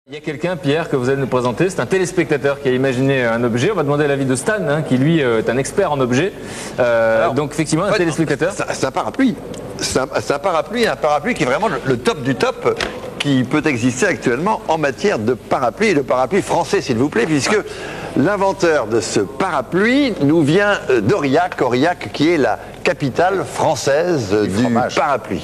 Il y a quelqu'un, Pierre, que vous allez nous présenter, c'est un téléspectateur qui a imaginé un objet. On va demander l'avis de Stan, qui lui est un expert en objets. Donc effectivement, un téléspectateur. C'est un parapluie. C'est un parapluie qui est vraiment le top du top qui peut exister actuellement en matière de parapluie, et de parapluie français, s'il vous plaît, puisque l'inventeur de ce parapluie nous vient d'Aurillac, Aurillac qui est la capitale française du parapluie.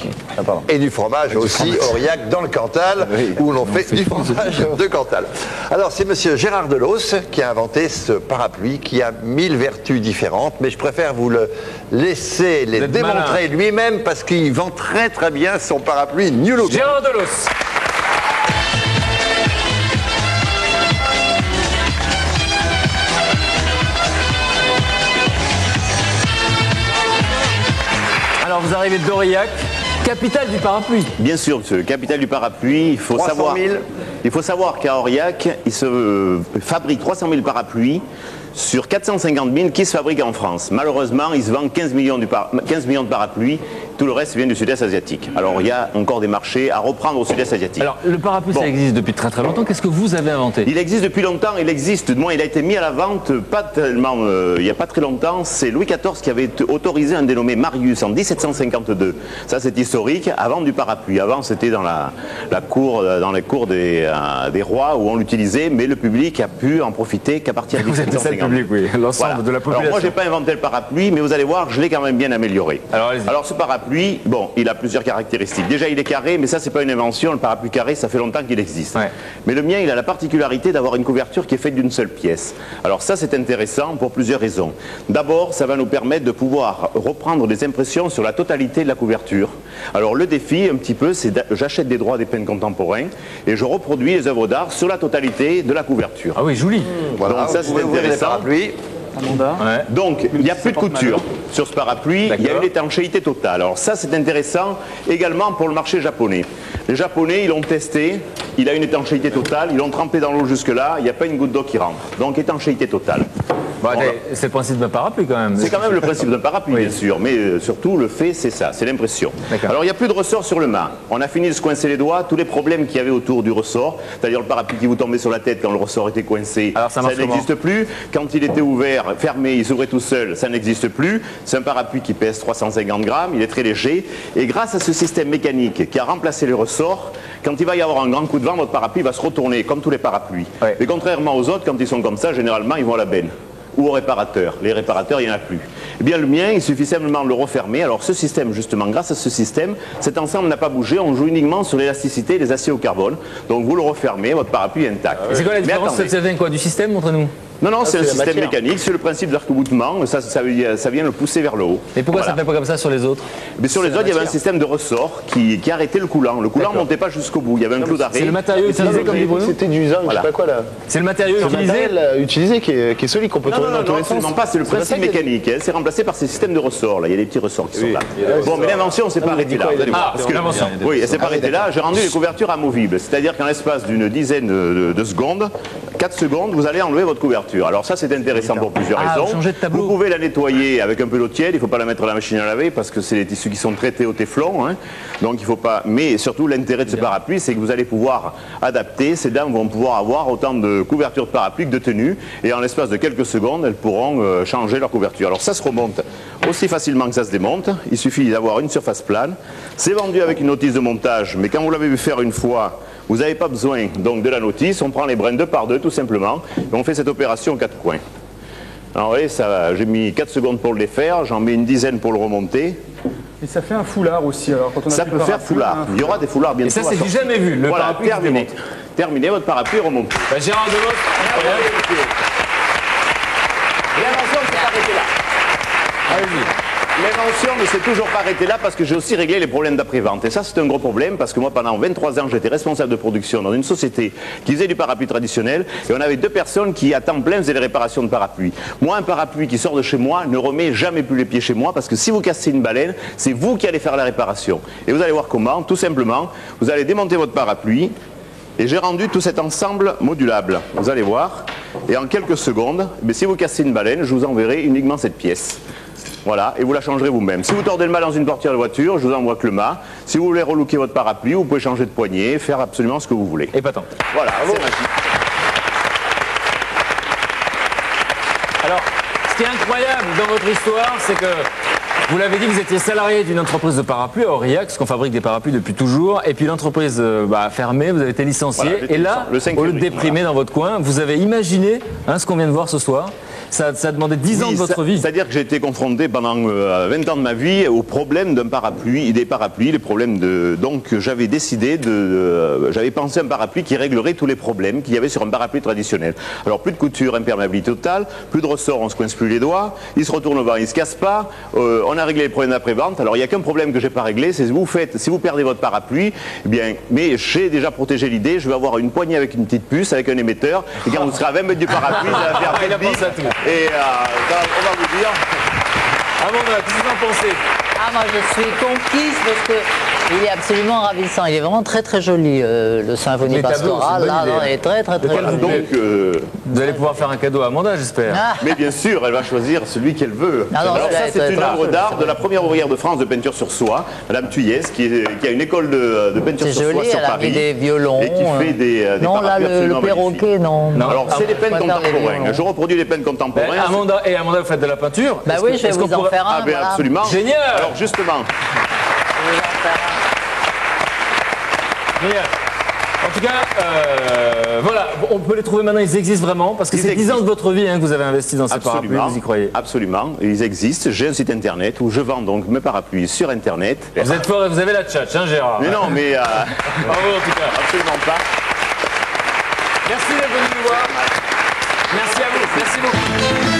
Et du fromage aussi, Aurillac dans le Cantal, où l'on fait du fromage de Cantal. Alors c'est monsieur Gérard Delos qui a inventé ce parapluie qui a 1000 vertus différentes, mais je préfère vous le laisser les démontrer lui-même parce qu'il vend très très bien son parapluie New Look. Gérard Delos. Alors vous arrivez d'Aurillac, capitale du parapluie. Bien sûr, monsieur, capitale du parapluie. Il faut savoir qu'à Aurillac, il se fabrique 300 000 parapluies sur 450 000 qui se fabriquent en France. Malheureusement, il se vend 15 millions de parapluies. Tout le reste vient du sud-est asiatique. Alors il y a encore des marchés à reprendre au sud-est asiatique. Alors le parapluie, ça existe depuis très très longtemps. Qu'est-ce que vous avez inventé? Il existe depuis longtemps. Il a été mis à la vente pas tellement, il n'y a pas très longtemps. C'est Louis XIV qui avait autorisé un dénommé Marius en 1752. Ça c'est historique. Avant du parapluie. Avant c'était dans dans les cours des rois où on l'utilisait, mais le public a pu en profiter qu'à partir de 1752. L'ensemble de la population. Alors moi j'ai pas inventé le parapluie, mais vous allez voir, je l'ai quand même bien amélioré. Alors ce parapluie, bon, il a plusieurs caractéristiques. Déjà il est carré, mais ça c'est pas une invention, le parapluie carré ça fait longtemps qu'il existe. Mais le mien il a la particularité d'avoir une couverture qui est faite d'une seule pièce. Alors ça c'est intéressant pour plusieurs raisons. D'abord ça va nous permettre de pouvoir reprendre des impressions sur la totalité de la couverture. Alors le défi un petit peu c'est j'achète des droits des peintres contemporains et je reproduis les œuvres d'art sur la totalité de la couverture. Ah oui, joli. Voilà, donc ça c'est intéressant. Donc il n'y a plus de couture sur ce parapluie, il y a une étanchéité totale. Alors ça c'est intéressant également pour le marché japonais. Les Japonais ils l'ont testé, il a une étanchéité totale, ils l'ont trempé dans l'eau jusque là, il n'y a pas une goutte d'eau qui rentre. Donc étanchéité totale. C'est le principe d'un parapluie quand même. C'est quand même le principe d'un parapluie bien sûr, mais surtout le fait c'est ça, c'est l'impression. Alors il n'y a plus de ressort sur le mât. On a fini de se coincer les doigts, tous les problèmes qu'il y avait autour du ressort, c'est-à-dire le parapluie qui vous tombait sur la tête quand le ressort était coincé, ça n'existe plus. Quand il était ouvert, fermé, il s'ouvrait tout seul, ça n'existe plus. C'est un parapluie qui pèse 350 grammes, il est très léger. Et grâce à ce système mécanique qui a remplacé les ressorts, quand il va y avoir un grand coup de vent, votre parapluie va se retourner comme tous les parapluies. Mais contrairement aux autres, quand ils sont comme ça, généralement ils vont à la benne ou au réparateur. Les réparateurs, il n'y en a plus. Eh bien, le mien, il suffit simplement de le refermer. Alors, ce système, justement, grâce à ce système, cet ensemble n'a pas bougé. On joue uniquement sur l'élasticité et les aciers au carbone. Donc, vous le refermez, votre parapluie est intact. C'est quoi la différence? Ça vient quoi? Du système, montrez-nous. Non, c'est un système mécanique, c'est le principe d'arc-boutement, ça vient le pousser vers le haut. Et pourquoi ça ne fait pas comme ça sur les autres? Mais sur les autres, il y avait un système de ressort qui arrêtait le coulant. Le coulant ne montait pas jusqu'au bout, il y avait un clou d'arrêt. C'est le matériau utilisé comme dit Bruno? C'était du zinc, je sais pas quoi là. C'est le matériau utilisé qui est solide, qu'on peut tourner dans tous les sens. Non, pas, c'est le principe mécanique, c'est remplacé par ces systèmes de ressorts, là, il y a des petits ressorts qui sont là. Bon, mais l'invention, c'est pas arrêté là. Oui, elle s'est pas arrêtée là, j'ai rendu les couvertures amovibles, c'est-à-dire qu'en l'espace d'une dizaine de secondes, 4 secondes, vous allez enlever votre couverture. Alors ça, c'est intéressant pour plusieurs raisons. Vous pouvez la nettoyer avec un peu d'eau tiède, il ne faut pas la mettre à la machine à laver parce que c'est des tissus qui sont traités au téflon. Donc il ne faut pas. Mais surtout, l'intérêt de ce parapluie, c'est que vous allez pouvoir adapter. Ces dames vont pouvoir avoir autant de couverture de parapluie que de tenue. Et en l'espace de quelques secondes, elles pourront changer leur couverture. Alors ça se remonte aussi facilement que ça se démonte. Il suffit d'avoir une surface plane. C'est vendu avec une notice de montage, mais quand vous l'avez vu faire une fois, vous n'avez pas besoin donc de la notice, on prend les brins 2 par 2 tout simplement, et on fait cette opération aux 4 coins. Alors vous voyez, j'ai mis 4 secondes pour le défaire, j'en mets une dizaine pour le remonter. Et ça fait un foulard aussi, alors quand on a ça peut faire foulard, il y aura des foulards bien sûr. Et ça c'est du jamais vu, le parapluie terminé. Terminé, votre parapluie remonte. Gérard Delos, l'invention ne s'est pas arrêtée là. L'invention ne s'est toujours pas arrêtée là parce que j'ai aussi réglé les problèmes d'après-vente. Et ça, c'est un gros problème parce que moi, pendant 23 ans, j'étais responsable de production dans une société qui faisait du parapluie traditionnel et on avait 2 personnes qui, à temps plein, faisaient les réparations de parapluies. Moi, un parapluie qui sort de chez moi ne remet jamais plus les pieds chez moi parce que si vous cassez une baleine, c'est vous qui allez faire la réparation. Et vous allez voir comment, tout simplement, vous allez démonter votre parapluie et j'ai rendu tout cet ensemble modulable. Vous allez voir. Et en quelques secondes, mais si vous cassez une baleine, je vous enverrai uniquement cette pièce. Voilà, et vous la changerez vous-même. Si vous tordez le mât dans une portière de voiture, je vous envoie que le mât. Si vous voulez relooker votre parapluie, vous pouvez changer de poignée, faire absolument ce que vous voulez. Épatant. Voilà, c'est magique. Alors, ce qui est incroyable dans votre histoire, c'est que vous l'avez dit, vous étiez salarié d'une entreprise de parapluies, à Aurillac, qu'on fabrique des parapluies depuis toujours. Et puis l'entreprise a fermé, vous avez été licencié. Voilà, et là, au lieu de déprimer dans votre coin, vous avez imaginé ce qu'on vient de voir ce soir. Ça a demandé 10 ans de votre vie. C'est-à-dire que j'ai été confronté pendant 20 ans de ma vie aux problèmes d'un parapluie, des parapluies, les problèmes de... Donc j'avais décidé j'avais pensé à un parapluie qui réglerait tous les problèmes qu'il y avait sur un parapluie traditionnel. Alors plus de couture, imperméabilité totale, plus de ressort, on se coince plus les doigts, il se retourne au vent, il se casse pas, on a réglé les problèmes d'après-vente. Alors il n'y a qu'un problème que j'ai pas réglé, c'est si vous perdez votre parapluie, eh bien, mais j'ai déjà protégé l'idée, je vais avoir une poignée avec une petite puce, avec un émetteur, et quand vous serez à 20 mètres du parapluie, ça va faire il a pensé à tout. Et on va vous dire. Amanda, qu'est-ce que vous en pensez? Moi je suis conquise parce que il est absolument ravissant. Il est vraiment très très joli, le symphonie pastorale. Là, non, il est très très très joli. Donc, vous allez pouvoir faire un cadeau à Amanda, j'espère. Mais bien sûr, elle va choisir celui qu'elle veut. Alors ça, c'est une œuvre d'art de la première ouvrière de France de peinture sur soie, Madame Tuyès, qui a une école de peinture sur soie sur Paris. Elle a mis des violons. Et qui fait des non, là, le perroquet, non. Alors, c'est des peines contemporaines. Je reproduis les peines contemporaines. Amanda, vous faites de la peinture? Bah oui, je vais vous en faire un. Absolument. Génial. Alors, justement. Génial. En tout cas, voilà, on peut les trouver maintenant, ils existent vraiment, parce que c'est 10 ans de votre vie que vous avez investi dans ces parapluies, vous y croyez? Absolument, ils existent. J'ai un site internet où je vends donc mes parapluies sur internet. Vous êtes fort et vous avez la tchatche, Gérard? Mais non, mais... Bravo en tout cas. Absolument pas. Merci d'être venu nous voir. Merci à vous, merci beaucoup.